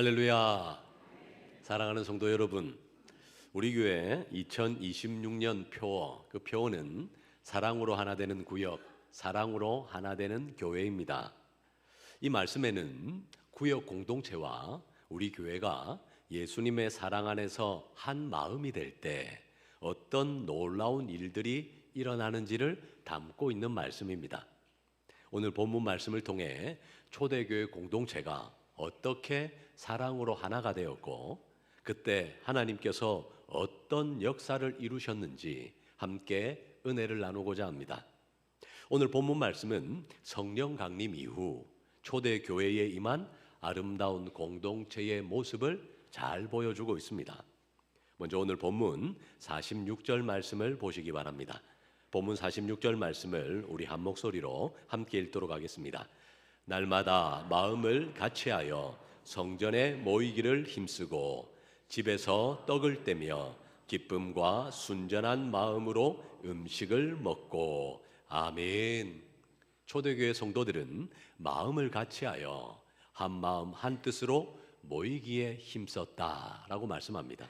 할렐루야. 사랑하는 성도 여러분, 우리 교회 2026년 표어, 그 표어는 사랑으로 하나 되는 구역, 사랑으로 하나 되는 교회입니다. 이 말씀에는 구역 공동체와 우리 교회가 예수님의 사랑 안에서 한 마음이 될 때 어떤 놀라운 일들이 일어나는지를 담고 있는 말씀입니다. 오늘 본문 말씀을 통해 초대교회 공동체가 어떻게 사랑으로 하나가 되었고 그때 하나님께서 어떤 역사를 이루셨는지 함께 은혜를 나누고자 합니다. 오늘 본문 말씀은 성령 강림 이후 초대교회에 임한 아름다운 공동체의 모습을 잘 보여주고 있습니다. 먼저 오늘 본문 46절 말씀을 보시기 바랍니다. 본문 46절 말씀을 우리 한 목소리로 함께 읽도록 하겠습니다. 날마다 마음을 같이하여 성전에 모이기를 힘쓰고 집에서 떡을 떼며 기쁨과 순전한 마음으로 음식을 먹고 아멘. 초대교회 성도들은 마음을 같이하여 한 마음 한 뜻으로 모이기에 힘썼다라고 말씀합니다.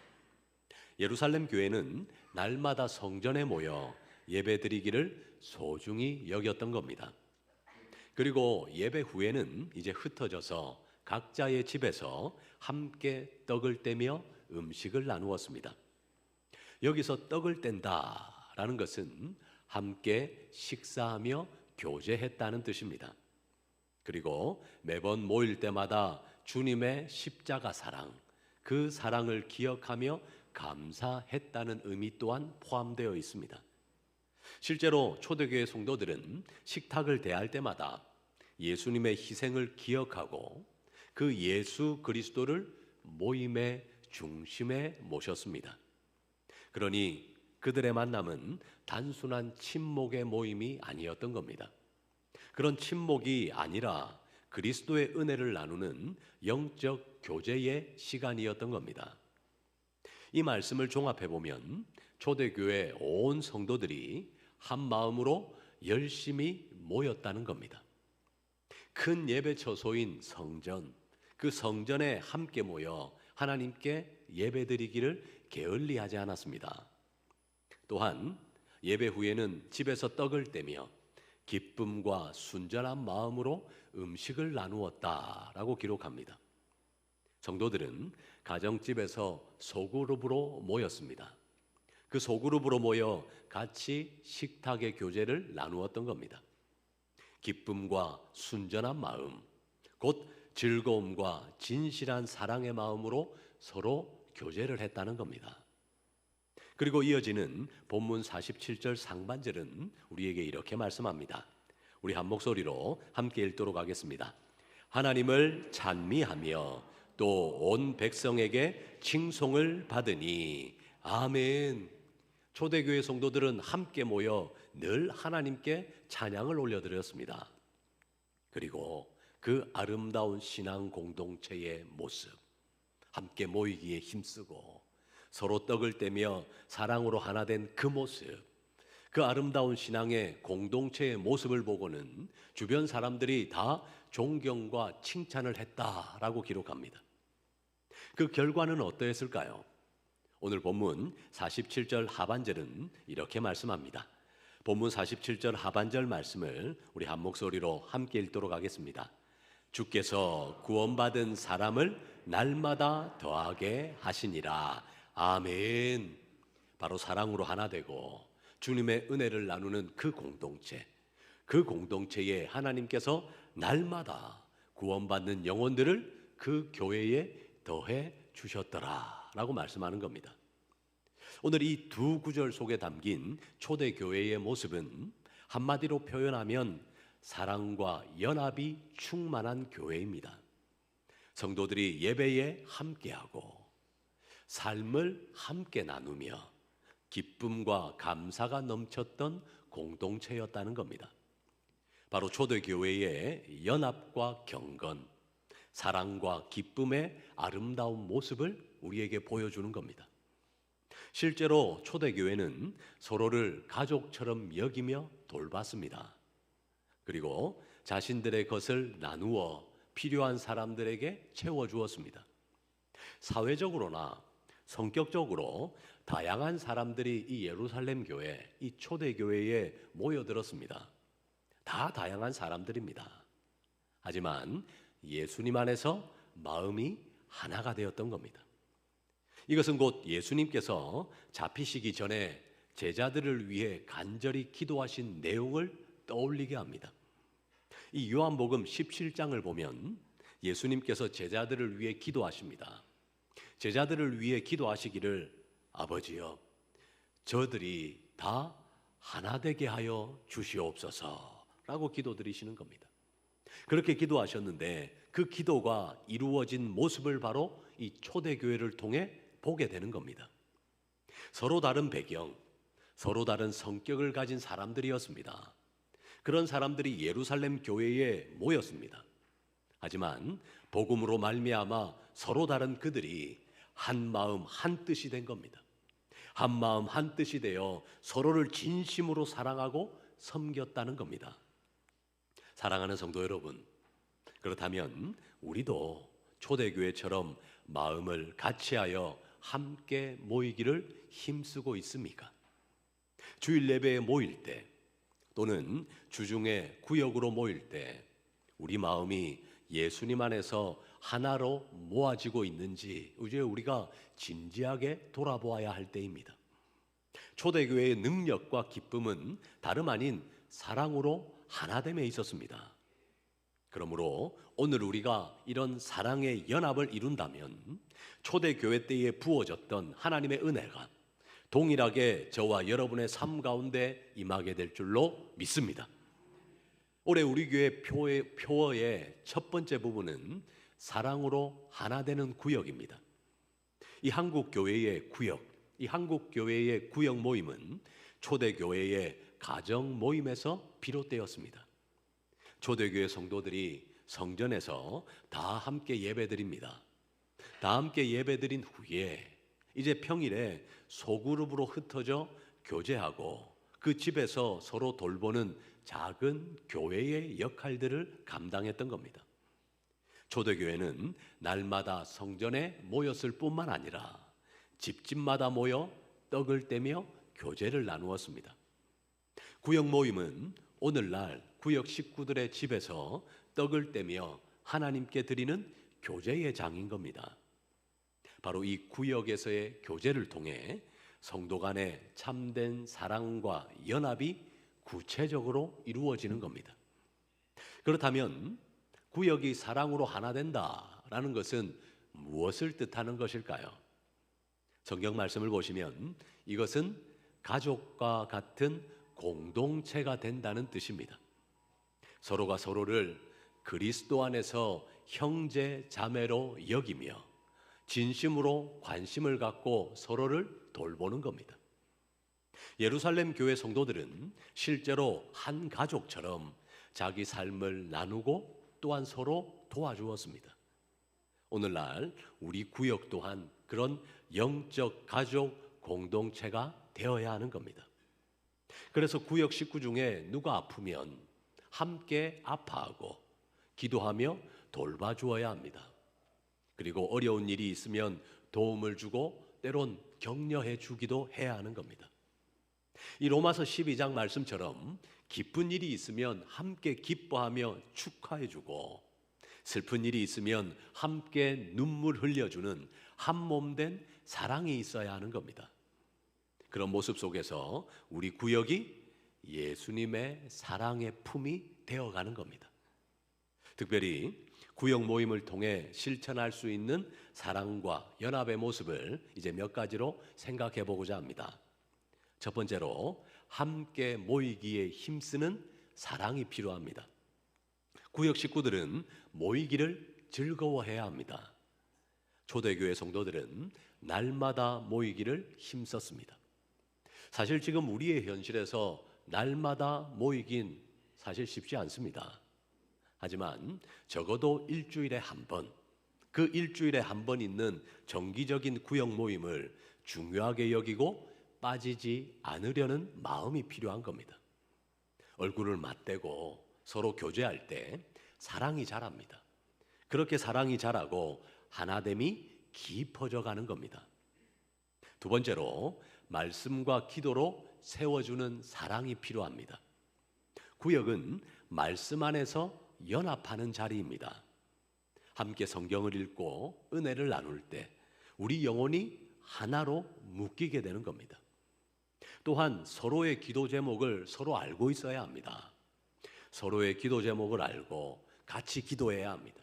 예루살렘 교회는 날마다 성전에 모여 예배드리기를 소중히 여겼던 겁니다. 그리고 예배 후에는 이제 흩어져서 각자의 집에서 함께 떡을 떼며 음식을 나누었습니다. 여기서 떡을 뗀다라는 것은 함께 식사하며 교제했다는 뜻입니다. 그리고 매번 모일 때마다 주님의 십자가 사랑, 그 사랑을 기억하며 감사했다는 의미 또한 포함되어 있습니다. 실제로 초대교회 성도들은 식탁을 대할 때마다 예수님의 희생을 기억하고 그 예수 그리스도를 모임의 중심에 모셨습니다. 그러니 그들의 만남은 단순한 친목의 모임이 아니었던 겁니다. 그런 친목이 아니라 그리스도의 은혜를 나누는 영적 교제의 시간이었던 겁니다. 이 말씀을 종합해 보면 초대교회 온 성도들이 한 마음으로 열심히 모였다는 겁니다. 큰 예배 처소인 성전, 그 성전에 함께 모여 하나님께 예배드리기를 게을리하지 않았습니다. 또한 예배 후에는 집에서 떡을 떼며 기쁨과 순전한 마음으로 음식을 나누었다라고 기록합니다. 성도들은 가정집에서 소그룹으로 모였습니다. 그 소그룹으로 모여 같이 식탁의 교제를 나누었던 겁니다. 기쁨과 순전한 마음, 곧 즐거움과 진실한 사랑의 마음으로 서로 교제를 했다는 겁니다. 그리고 이어지는 본문 47절 상반절은 우리에게 이렇게 말씀합니다. 우리 한 목소리로 함께 읽도록 하겠습니다. 하나님을 찬미하며 또 온 백성에게 칭송을 받으니 아멘. 초대교회 성도들은 함께 모여 늘 하나님께 찬양을 올려드렸습니다. 그리고 그 아름다운 신앙 공동체의 모습, 함께 모이기에 힘쓰고 서로 떡을 떼며 사랑으로 하나 된 그 모습, 그 아름다운 신앙의 공동체의 모습을 보고는 주변 사람들이 다 존경과 칭찬을 했다라고 기록합니다. 그 결과는 어떠했을까요? 오늘 본문 47절 하반절은 이렇게 말씀합니다. 본문 47절 하반절 말씀을 우리 한 목소리로 함께 읽도록 하겠습니다. 주께서 구원받은 사람을 날마다 더하게 하시니라. 아멘. 바로 사랑으로 하나 되고 주님의 은혜를 나누는 그 공동체, 그 공동체에 하나님께서 날마다 구원받는 영혼들을 그 교회에 더해 주셨더라라고 말씀하는 겁니다. 오늘 이 두 구절 속에 담긴 초대교회의 모습은 한마디로 표현하면 사랑과 연합이 충만한 교회입니다. 성도들이 예배에 함께하고 삶을 함께 나누며 기쁨과 감사가 넘쳤던 공동체였다는 겁니다. 바로 초대교회의 연합과 경건, 사랑과 기쁨의 아름다운 모습을 우리에게 보여주는 겁니다. 실제로 초대교회는 서로를 가족처럼 여기며 돌봤습니다. 그리고 자신들의 것을 나누어 필요한 사람들에게 채워주었습니다. 사회적으로나 성격적으로 다양한 사람들이 이 예루살렘 교회, 이 초대 교회에 모여들었습니다. 다 다양한 사람들입니다. 하지만 예수님 안에서 마음이 하나가 되었던 겁니다. 이것은 곧 예수님께서 잡히시기 전에 제자들을 위해 간절히 기도하신 내용을 떠올리게 합니다. 이 요한복음 17장을 보면 예수님께서 제자들을 위해 기도하십니다. 제자들을 위해 기도하시기를 아버지여, 저들이 다 하나 되게 하여 주시옵소서라고 기도드리시는 겁니다. 그렇게 기도하셨는데 그 기도가 이루어진 모습을 바로 이 초대교회를 통해 보게 되는 겁니다. 서로 다른 배경, 서로 다른 성격을 가진 사람들이었습니다. 그런 사람들이 예루살렘 교회에 모였습니다. 하지만 복음으로 말미암아 서로 다른 그들이 한 마음 한 뜻이 된 겁니다. 한 마음 한 뜻이 되어 서로를 진심으로 사랑하고 섬겼다는 겁니다. 사랑하는 성도 여러분, 그렇다면 우리도 초대교회처럼 마음을 같이하여 함께 모이기를 힘쓰고 있습니까? 주일 예배에 모일 때 또는 주중에 구역으로 모일 때 우리 마음이 예수님 안에서 하나로 모아지고 있는지 이제 우리가 진지하게 돌아보아야 할 때입니다. 초대교회의 능력과 기쁨은 다름 아닌 사랑으로 하나됨에 있었습니다. 그러므로 오늘 우리가 이런 사랑의 연합을 이룬다면 초대교회 때에 부어졌던 하나님의 은혜가 동일하게 저와 여러분의 삶 가운데 임하게 될 줄로 믿습니다. 올해 우리 교회 표어의 첫 번째 부분은 사랑으로 하나 되는 구역입니다. 이 한국 교회의 구역 모임은 초대교회의 가정 모임에서 비롯되었습니다. 초대교회 성도들이 성전에서 다 함께 예배드립니다. 다 함께 예배드린 후에 이제 평일에 소그룹으로 흩어져 교제하고 그 집에서 서로 돌보는 작은 교회의 역할들을 감당했던 겁니다. 초대교회는 날마다 성전에 모였을 뿐만 아니라 집집마다 모여 떡을 떼며 교제를 나누었습니다. 구역 모임은 오늘날 구역 식구들의 집에서 떡을 떼며 하나님께 드리는 교제의 장인 겁니다. 바로 이 구역에서의 교제를 통해 성도 간의 참된 사랑과 연합이 구체적으로 이루어지는 겁니다. 그렇다면 구역이 사랑으로 하나 된다라는 것은 무엇을 뜻하는 것일까요? 성경 말씀을 보시면 이것은 가족과 같은 공동체가 된다는 뜻입니다. 서로가 서로를 그리스도 안에서 형제 자매로 여기며 진심으로 관심을 갖고 서로를 돌보는 겁니다. 예루살렘 교회 성도들은 실제로 한 가족처럼 자기 삶을 나누고 또한 서로 도와주었습니다. 오늘날 우리 구역 또한 그런 영적 가족 공동체가 되어야 하는 겁니다. 그래서 구역 식구 중에 누가 아프면 함께 아파하고 기도하며 돌봐주어야 합니다. 그리고 어려운 일이 있으면 도움을 주고 때론 격려해 주기도 해야 하는 겁니다. 이 로마서 12장 말씀처럼 기쁜 일이 있으면 함께 기뻐하며 축하해 주고 슬픈 일이 있으면 함께 눈물 흘려주는 한 몸 된 사랑이 있어야 하는 겁니다. 그런 모습 속에서 우리 구역이 예수님의 사랑의 품이 되어가는 겁니다. 특별히 구역 모임을 통해 실천할 수 있는 사랑과 연합의 모습을 이제 몇 가지로 생각해 보고자 합니다. 첫 번째로 함께 모이기에 힘쓰는 사랑이 필요합니다. 구역 식구들은 모이기를 즐거워해야 합니다. 초대교회 성도들은 날마다 모이기를 힘썼습니다. 사실 지금 우리의 현실에서 날마다 모이긴 사실 쉽지 않습니다. 하지만 적어도 일주일에 한 번, 그 일주일에 한 번 있는 정기적인 구역 모임을 중요하게 여기고 빠지지 않으려는 마음이 필요한 겁니다. 얼굴을 맞대고 서로 교제할 때 사랑이 자랍니다. 그렇게 사랑이 자라고 하나됨이 깊어져 가는 겁니다. 두 번째로 말씀과 기도로 세워주는 사랑이 필요합니다. 구역은 말씀 안에서 연합하는 자리입니다. 함께 성경을 읽고 은혜를 나눌 때 우리 영혼이 하나로 묶이게 되는 겁니다. 또한 서로의 기도 제목을 서로 알고 있어야 합니다. 서로의 기도 제목을 알고 같이 기도해야 합니다.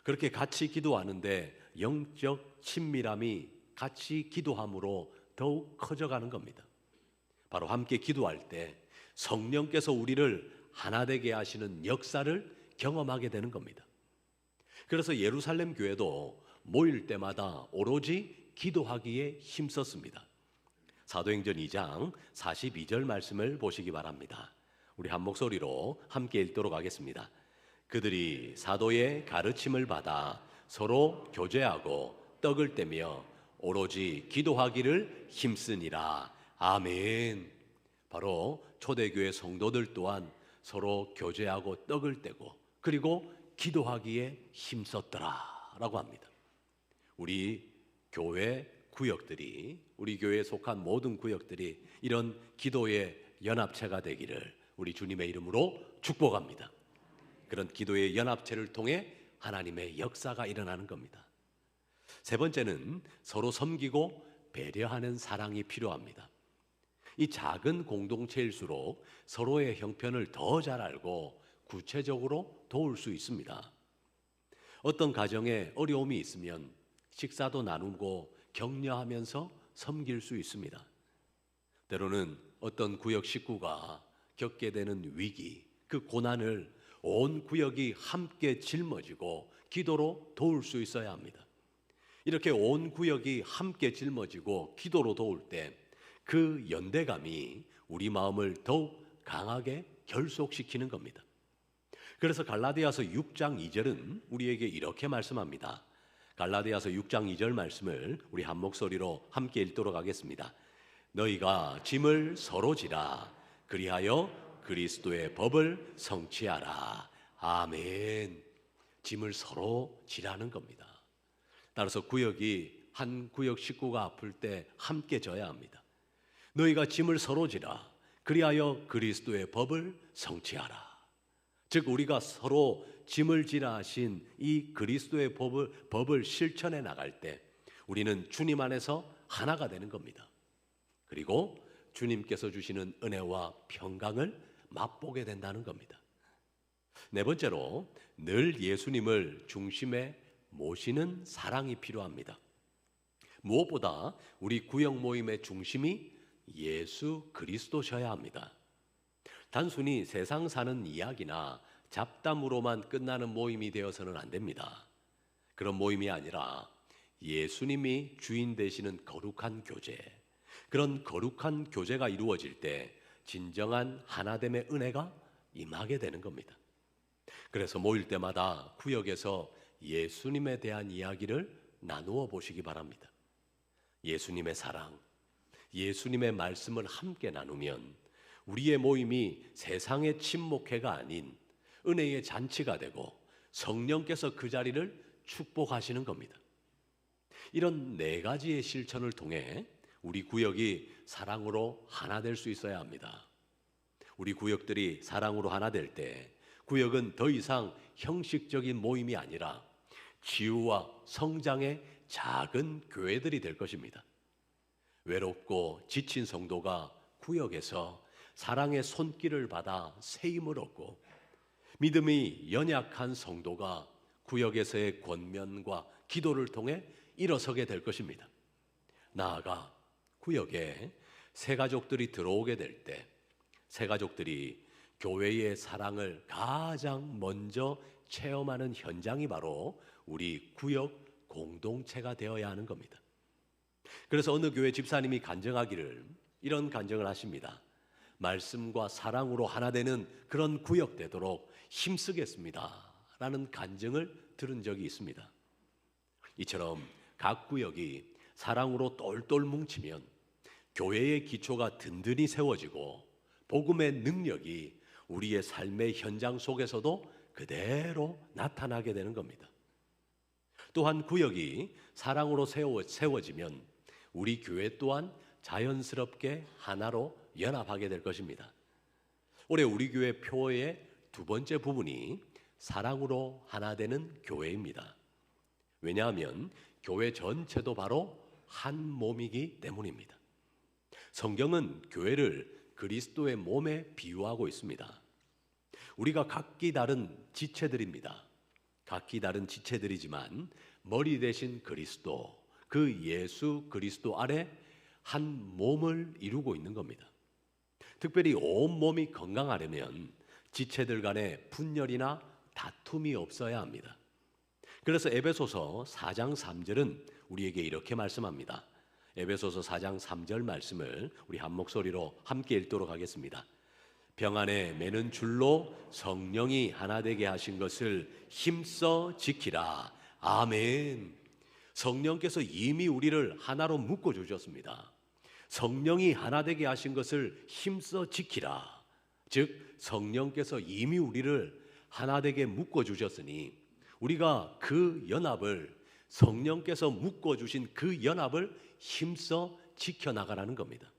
그렇게 같이 기도하는데 영적 친밀함이 같이 기도함으로 더욱 커져가는 겁니다. 바로 함께 기도할 때 성령께서 우리를 하나 되게 하시는 역사를 경험하게 되는 겁니다. 그래서 예루살렘 교회도 모일 때마다 오로지 기도하기에 힘썼습니다. 사도행전 2장 42절 말씀을 보시기 바랍니다. 우리 한 목소리로 함께 읽도록 하겠습니다. 그들이 사도의 가르침을 받아 서로 교제하고 떡을 떼며 오로지 기도하기를 힘쓰니라. 아멘. 바로 초대교회 성도들 또한 서로 교제하고 떡을 떼고 그리고 기도하기에 힘썼더라 라고 합니다. 우리 교회 구역들이, 우리 교회에 속한 모든 구역들이 이런 기도의 연합체가 되기를 우리 주님의 이름으로 축복합니다. 그런 기도의 연합체를 통해 하나님의 역사가 일어나는 겁니다. 세 번째는 서로 섬기고 배려하는 사랑이 필요합니다. 이 작은 공동체일수록 서로의 형편을 더 잘 알고 구체적으로 도울 수 있습니다. 어떤 가정에 어려움이 있으면 식사도 나누고 격려하면서 섬길 수 있습니다. 때로는 어떤 구역 식구가 겪게 되는 위기, 그 고난을 온 구역이 함께 짊어지고 기도로 도울 수 있어야 합니다. 이렇게 온 구역이 함께 짊어지고 기도로 도울 때 그 연대감이 우리 마음을 더욱 강하게 결속시키는 겁니다. 그래서 갈라디아서 6장 2절은 우리에게 이렇게 말씀합니다. 갈라디아서 6장 2절 말씀을 우리 한 목소리로 함께 읽도록 하겠습니다. 너희가 짐을 서로 지라 그리하여 그리스도의 법을 성취하라. 아멘. 짐을 서로 지라는 겁니다. 따라서 구역이 한 구역 식구가 아플 때 함께 져야 합니다. 너희가 짐을 서로 지라 그리하여 그리스도의 법을 성취하라. 즉 우리가 서로 짐을 지라 하신 이 그리스도의 법을 실천해 나갈 때 우리는 주님 안에서 하나가 되는 겁니다. 그리고 주님께서 주시는 은혜와 평강을 맛보게 된다는 겁니다. 네 번째로 늘 예수님을 중심에 모시는 사랑이 필요합니다. 무엇보다 우리 구역 모임의 중심이 예수 그리스도셔야 합니다. 단순히 세상 사는 이야기나 잡담으로만 끝나는 모임이 되어서는 안 됩니다. 그런 모임이 아니라 예수님이 주인 되시는 거룩한 교제, 그런 거룩한 교제가 이루어질 때 진정한 하나됨의 은혜가 임하게 되는 겁니다. 그래서 모일 때마다 구역에서 예수님에 대한 이야기를 나누어 보시기 바랍니다. 예수님의 사랑, 예수님의 말씀을 함께 나누면 우리의 모임이 세상의 친목회가 아닌 은혜의 잔치가 되고 성령께서 그 자리를 축복하시는 겁니다. 이런 네 가지의 실천을 통해 우리 구역이 사랑으로 하나 될 수 있어야 합니다. 우리 구역들이 사랑으로 하나 될 때 구역은 더 이상 형식적인 모임이 아니라 치유와 성장의 작은 교회들이 될 것입니다. 외롭고 지친 성도가 구역에서 사랑의 손길을 받아 새 힘을 얻고 믿음이 연약한 성도가 구역에서의 권면과 기도를 통해 일어서게 될 것입니다. 나아가 구역에 새 가족들이 들어오게 될 때 새 가족들이 교회의 사랑을 가장 먼저 체험하는 현장이 바로 우리 구역 공동체가 되어야 하는 겁니다. 그래서 어느 교회 집사님이 간증하기를 이런 간증을 하십니다. 말씀과 사랑으로 하나 되는 그런 구역 되도록 힘쓰겠습니다 라는 간증을 들은 적이 있습니다. 이처럼 각 구역이 사랑으로 똘똘 뭉치면 교회의 기초가 든든히 세워지고 복음의 능력이 우리의 삶의 현장 속에서도 그대로 나타나게 되는 겁니다. 또한 구역이 사랑으로 세워지면 우리 교회 또한 자연스럽게 하나로 연합하게 될 것입니다. 올해 우리 교회 표어의 두 번째 부분이 사랑으로 하나 되는 교회입니다. 왜냐하면 교회 전체도 바로 한 몸이기 때문입니다. 성경은 교회를 그리스도의 몸에 비유하고 있습니다. 우리가 각기 다른 지체들입니다. 각기 다른 지체들이지만 머리 대신 그리스도, 그 예수 그리스도 아래 한 몸을 이루고 있는 겁니다. 특별히 온 몸이 건강하려면 지체들 간에 분열이나 다툼이 없어야 합니다. 그래서 에베소서 4장 3절은 우리에게 이렇게 말씀합니다. 에베소서 4장 3절 말씀을 우리 한 목소리로 함께 읽도록 하겠습니다. 병 안에 매는 줄로 성령이 하나 되게 하신 것을 힘써 지키라. 아멘. 성령께서 이미 우리를 하나로 묶어 주셨습니다. 성령이 하나 되게 하신 것을 힘써 지키라. 즉 성령께서 이미 우리를 하나 되게 묶어 주셨으니 우리가 그 연합을, 성령께서 묶어 주신 그 연합을 힘써 지켜나가라는 겁니다.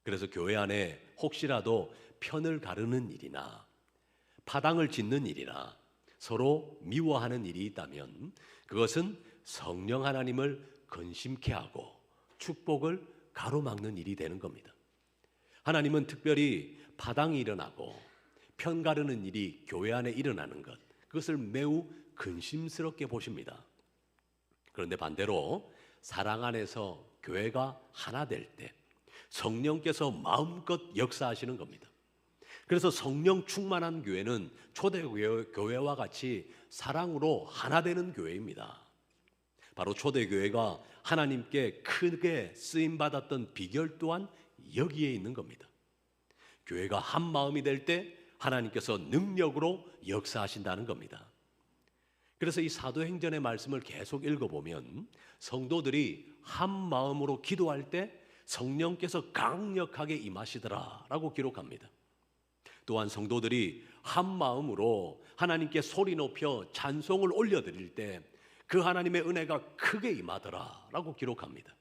그래서 교회 안에 혹시라도 편을 가르는 일이나 파당을 짓는 일이나 서로 미워하는 일이 있다면 그것은 성령 하나님을 근심케 하고 축복을 가로막는 일이 되는 겁니다. 하나님은 특별히 파당이 일어나고 편 가르는 일이 교회 안에 일어나는 것, 그것을 매우 근심스럽게 보십니다. 그런데 반대로 사랑 안에서 교회가 하나 될 때 성령께서 마음껏 역사하시는 겁니다. 그래서 성령 충만한 교회는 초대교회와 같이 사랑으로 하나 되는 교회입니다. 바로 초대교회가 하나님께 크게 쓰임받았던 비결 또한 여기에 있는 겁니다. 교회가 한 마음이 될 때 하나님께서 능력으로 역사하신다는 겁니다. 그래서 이 사도행전의 말씀을 계속 읽어보면 성도들이 한 마음으로 기도할 때 성령께서 강력하게 임하시더라라고 기록합니다. 또한 성도들이 한 마음으로 하나님께 소리 높여 찬송을 올려드릴 때 그 하나님의 은혜가 크게 임하더라라고 기록합니다.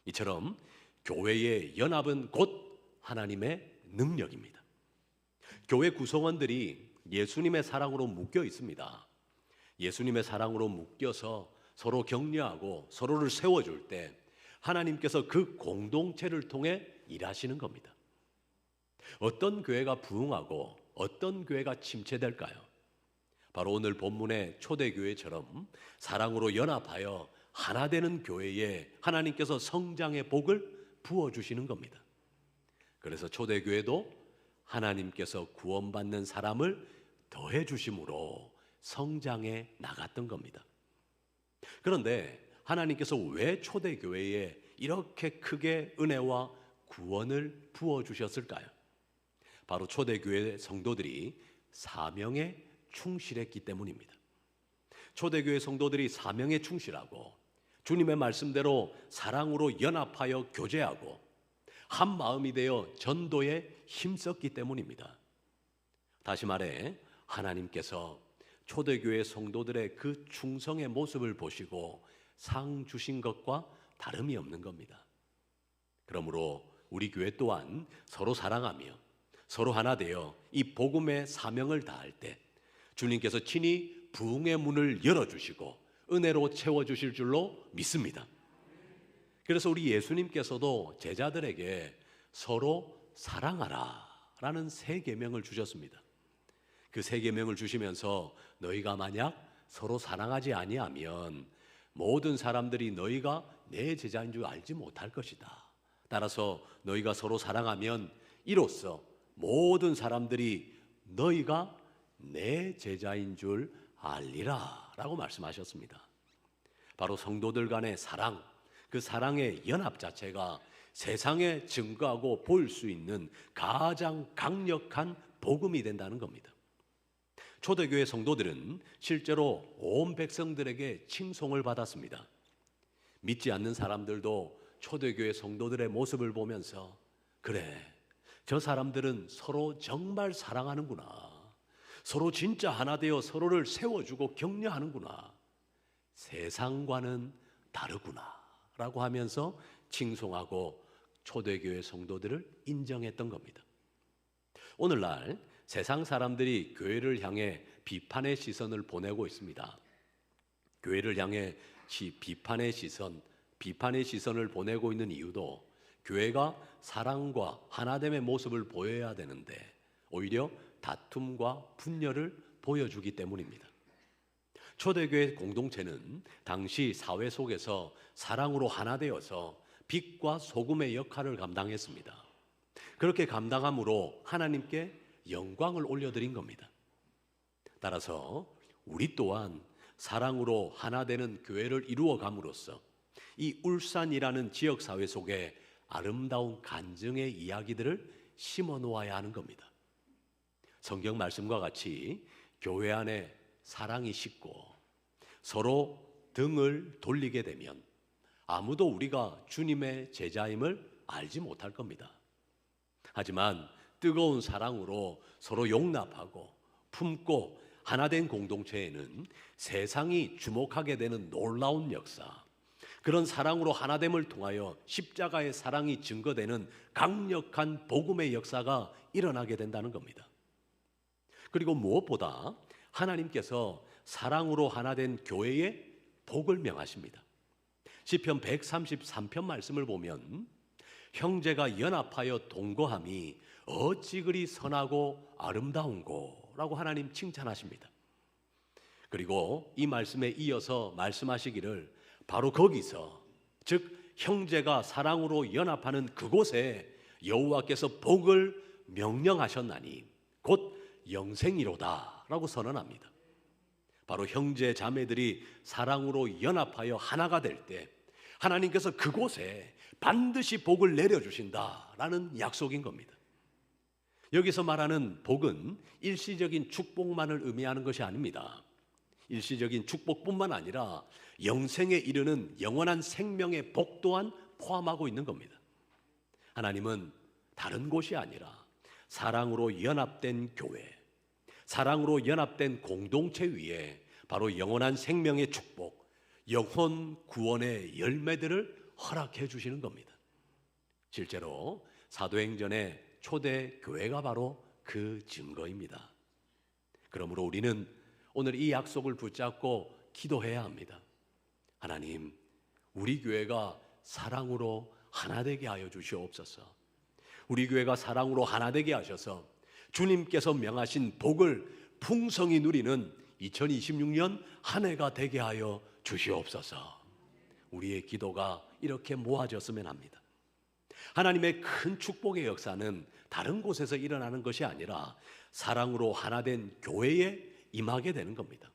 이처럼 교회의 연합은 곧 하나님의 능력입니다. 교회 구성원들이 예수님의 사랑으로 묶여 있습니다. 예수님의 사랑으로 묶여서 서로 격려하고 서로를 세워줄 때 하나님께서 그 공동체를 통해 일하시는 겁니다. 어떤 교회가 부흥하고 어떤 교회가 침체될까요? 바로 오늘 본문의 초대교회처럼 사랑으로 연합하여 하나 되는 교회에 하나님께서 성장의 복을 부어주시는 겁니다. 그래서 초대교회도 하나님께서 구원받는 사람을 더해 주심으로 성장해 나갔던 겁니다. 그런데 하나님께서 왜 초대교회에 이렇게 크게 은혜와 구원을 부어주셨을까요? 바로 초대교회 성도들이 사명에 충실했기 때문입니다. 초대교회 성도들이 사명에 충실하고 주님의 말씀대로 사랑으로 연합하여 교제하고 한 마음이 되어 전도에 힘썼기 때문입니다. 다시 말해 하나님께서 초대교회 성도들의 그 충성의 모습을 보시고 상 주신 것과 다름이 없는 겁니다. 그러므로 우리 교회 또한 서로 사랑하며 서로 하나 되어 이 복음의 사명을 다할 때 주님께서 친히 부흥의 문을 열어주시고 은혜로 채워주실 줄로 믿습니다. 그래서 우리 예수님께서도 제자들에게 서로 사랑하라 라는 세 계명을 주셨습니다. 그 세 계명을 주시면서 너희가 만약 서로 사랑하지 아니하면 모든 사람들이 너희가 내 제자인 줄 알지 못할 것이다. 따라서 너희가 서로 사랑하면 이로써 모든 사람들이 너희가 내 제자인 줄 알리라 라고 말씀하셨습니다. 바로 성도들 간의 사랑, 그 사랑의 연합 자체가 세상에 증거하고 볼 수 있는 가장 강력한 복음이 된다는 겁니다. 초대교회 성도들은 실제로 온 백성들에게 칭송을 받았습니다. 믿지 않는 사람들도 초대교회 성도들의 모습을 보면서 그래, 저 사람들은 서로 정말 사랑하는구나. 서로 진짜 하나 되어 서로를 세워주고 격려하는구나. 세상과는 다르구나라고 하면서 칭송하고 초대교회 성도들을 인정했던 겁니다. 오늘날 세상 사람들이 교회를 향해 비판의 시선을 보내고 있습니다. 교회를 향해 비판의 시선을 보내고 있는 이유도 교회가 사랑과 하나됨의 모습을 보여야 되는데 오히려 다툼과 분열을 보여주기 때문입니다. 초대교회 공동체는 당시 사회 속에서 사랑으로 하나 되어서 빛과 소금의 역할을 감당했습니다. 그렇게 감당함으로 하나님께 영광을 올려드린 겁니다. 따라서 우리 또한 사랑으로 하나 되는 교회를 이루어 감으로써 이 울산이라는 지역사회 속에 아름다운 간증의 이야기들을 심어 놓아야 하는 겁니다. 성경 말씀과 같이 교회 안에 사랑이 식고 서로 등을 돌리게 되면 아무도 우리가 주님의 제자임을 알지 못할 겁니다. 하지만 뜨거운 사랑으로 서로 용납하고 품고 하나된 공동체에는 세상이 주목하게 되는 놀라운 역사, 그런 사랑으로 하나됨을 통하여 십자가의 사랑이 증거되는 강력한 복음의 역사가 일어나게 된다는 겁니다. 그리고 무엇보다 하나님께서 사랑으로 하나된 교회에 복을 명하십니다. 시편 133편 말씀을 보면 형제가 연합하여 동거함이 어찌 그리 선하고 아름다운고 라고 하나님 칭찬하십니다. 그리고 이 말씀에 이어서 말씀하시기를 바로 거기서, 즉 형제가 사랑으로 연합하는 그곳에 여호와께서 복을 명령하셨나니 곧 영생이로다 라고 선언합니다. 바로 형제 자매들이 사랑으로 연합하여 하나가 될 때 하나님께서 그곳에 반드시 복을 내려주신다라는 약속인 겁니다. 여기서 말하는 복은 일시적인 축복만을 의미하는 것이 아닙니다. 일시적인 축복뿐만 아니라 영생에 이르는 영원한 생명의 복 또한 포함하고 있는 겁니다. 하나님은 다른 곳이 아니라 사랑으로 연합된 교회, 사랑으로 연합된 공동체 위에 바로 영원한 생명의 축복, 영혼 구원의 열매들을 허락해 주시는 겁니다. 실제로 사도행전의 초대 교회가 바로 그 증거입니다. 그러므로 우리는 오늘 이 약속을 붙잡고 기도해야 합니다. 하나님, 우리 교회가 사랑으로 하나 되게 하여 주시옵소서. 우리 교회가 사랑으로 하나 되게 하셔서 주님께서 명하신 복을 풍성히 누리는 2026년 한 해가 되게 하여 주시옵소서. 우리의 기도가 이렇게 모아졌으면 합니다. 하나님의 큰 축복의 역사는 다른 곳에서 일어나는 것이 아니라 사랑으로 하나 된 교회에 임하게 되는 겁니다.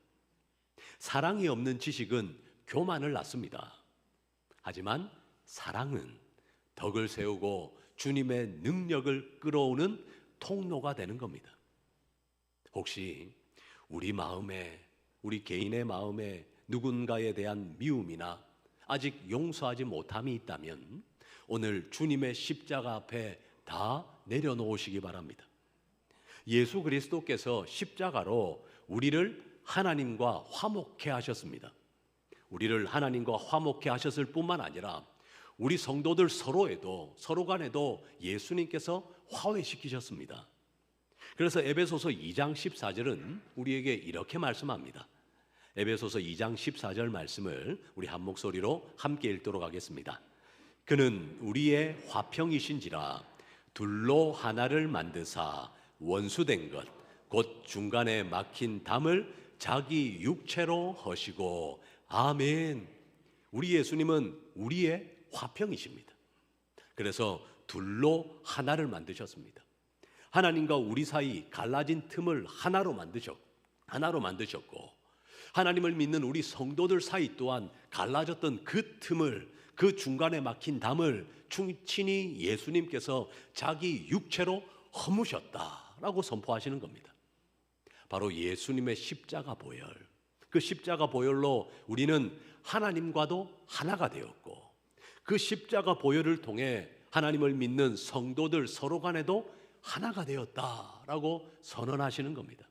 사랑이 없는 지식은 교만을 낳습니다. 하지만 사랑은 덕을 세우고 주님의 능력을 끌어오는 통로가 되는 겁니다. 혹시 우리 마음에, 우리 개인의 마음에 누군가에 대한 미움이나 아직 용서하지 못함이 있다면 오늘 주님의 십자가 앞에 다 내려놓으시기 바랍니다. 예수 그리스도께서 십자가로 우리를 하나님과 화목케 하셨습니다. 우리를 하나님과 화목케 하셨을 뿐만 아니라 우리 성도들 서로 간에도 예수님께서 화해시키셨습니다. 그래서 에베소서 2장 14절은 우리에게 이렇게 말씀합니다. 에베소서 2장 14절 말씀을 우리 한 목소리로 함께 읽도록 하겠습니다. 그는 우리의 화평이신지라 둘로 하나를 만드사 원수된 것 곧 중간에 막힌 담을 자기 육체로 허시고 아멘. 우리 예수님은 우리의 화평이십니다. 그래서 둘로 하나를 만드셨습니다. 하나님과 우리 사이 갈라진 틈을 하나로 만드셨고 하나님을 믿는 우리 성도들 사이 또한 갈라졌던 그 틈을, 그 중간에 막힌 담을 친히 예수님께서 자기 육체로 허무셨다라고 선포하시는 겁니다. 바로 예수님의 십자가 보혈, 그 십자가 보혈로 우리는 하나님과도 하나가 되었고 그 십자가 보혈을 통해 하나님을 믿는 성도들 서로 간에도 하나가 되었다라고 선언하시는 겁니다.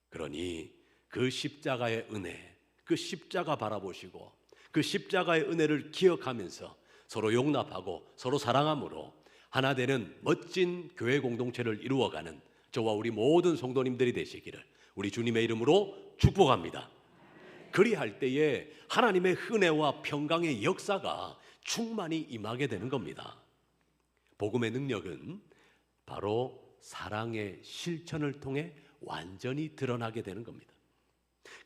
그러니 그 십자가의 은혜, 그 그 십자가 바라보시고 그 십자가의 은혜를 기억하면서 서로 용납하고 서로 사랑함으로 하나 되는 멋진 교회 공동체를 이루어가는 저와 우리 모든 성도님들이 되시기를 우리 주님의 이름으로 축복합니다. 그리할 때에 하나님의 은혜와 평강의 역사가 충만히 임하게 되는 겁니다. 복음의 능력은 바로 사랑의 실천을 통해 완전히 드러나게 되는 겁니다.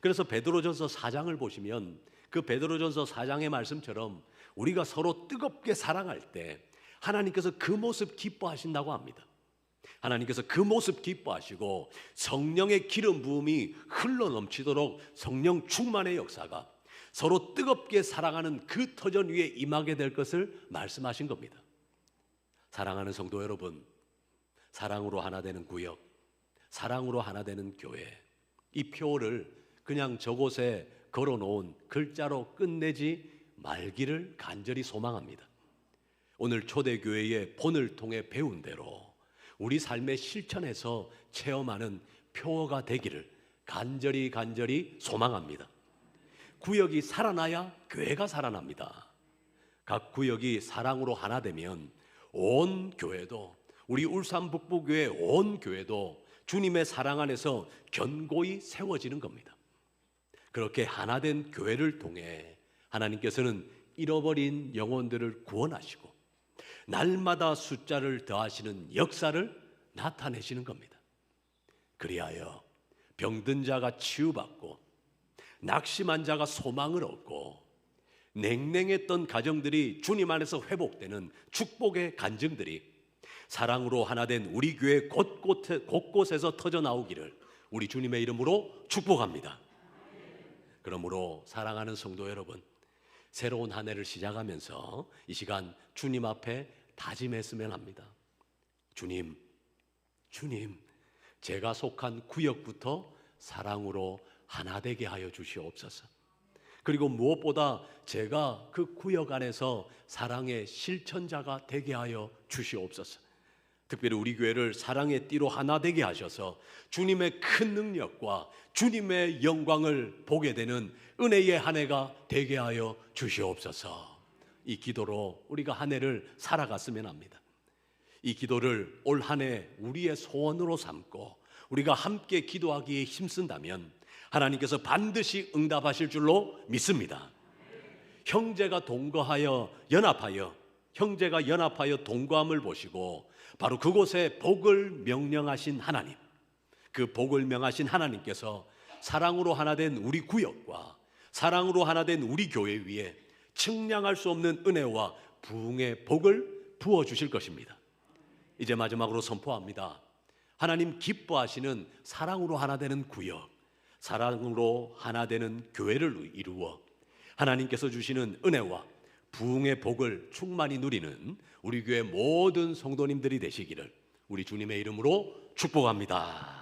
그래서 베드로전서 4장을 보시면 그 베드로전서 4장의 말씀처럼 우리가 서로 뜨겁게 사랑할 때 하나님께서 그 모습 기뻐하신다고 합니다. 하나님께서 그 모습 기뻐하시고 성령의 기름 부음이 흘러 넘치도록 성령 충만의 역사가 서로 뜨겁게 사랑하는 그 터전 위에 임하게 될 것을 말씀하신 겁니다. 사랑하는 성도 여러분, 사랑으로 하나 되는 구역, 사랑으로 하나 되는 교회, 이 표를 그냥 저곳에 걸어놓은 글자로 끝내지 말기를 간절히 소망합니다. 오늘 초대교회의 본을 통해 배운 대로 우리 삶의 실천에서 체험하는 표어가 되기를 간절히 소망합니다. 구역이 살아나야 교회가 살아납니다. 각 구역이 사랑으로 하나 되면 온 교회도, 우리 울산 북부교회 온 교회도 주님의 사랑 안에서 견고히 세워지는 겁니다. 그렇게 하나 된 교회를 통해 하나님께서는 잃어버린 영혼들을 구원하시고 날마다 숫자를 더하시는 역사를 나타내시는 겁니다. 그리하여 병든 자가 치유받고 낙심한 자가 소망을 얻고 냉랭했던 가정들이 주님 안에서 회복되는 축복의 간증들이 사랑으로 하나 된 우리 교회 곳곳에서 터져 나오기를 우리 주님의 이름으로 축복합니다. 그러므로 사랑하는 성도 여러분, 새로운 한 해를 시작하면서 이 시간 주님 앞에 다짐했으면 합니다. 주님, 제가 속한 구역부터 사랑으로 하나 되게 하여 주시옵소서. 그리고 무엇보다 제가 그 구역 안에서 사랑의 실천자가 되게 하여 주시옵소서. 특별히 우리 교회를 사랑의 띠로 하나 되게 하셔서 주님의 큰 능력과 주님의 영광을 보게 되는 은혜의 한 해가 되게 하여 주시옵소서. 이 기도로 우리가 한 해를 살아갔으면 합니다. 이 기도를 올 한 해 우리의 소원으로 삼고 우리가 함께 기도하기에 힘쓴다면 하나님께서 반드시 응답하실 줄로 믿습니다. 형제가 연합하여 동거함을 보시고 바로 그곳에 복을 명령하신 하나님, 그 복을 명하신 하나님께서 사랑으로 하나 된 우리 구역과 사랑으로 하나 된 우리 교회 위에 측량할 수 없는 은혜와 부흥의 복을 부어주실 것입니다. 이제 마지막으로 선포합니다. 하나님 기뻐하시는 사랑으로 하나 되는 구역, 사랑으로 하나 되는 교회를 이루어 하나님께서 주시는 은혜와 부흥의 복을 충만히 누리는 우리 교회 모든 성도님들이 되시기를 우리 주님의 이름으로 축복합니다.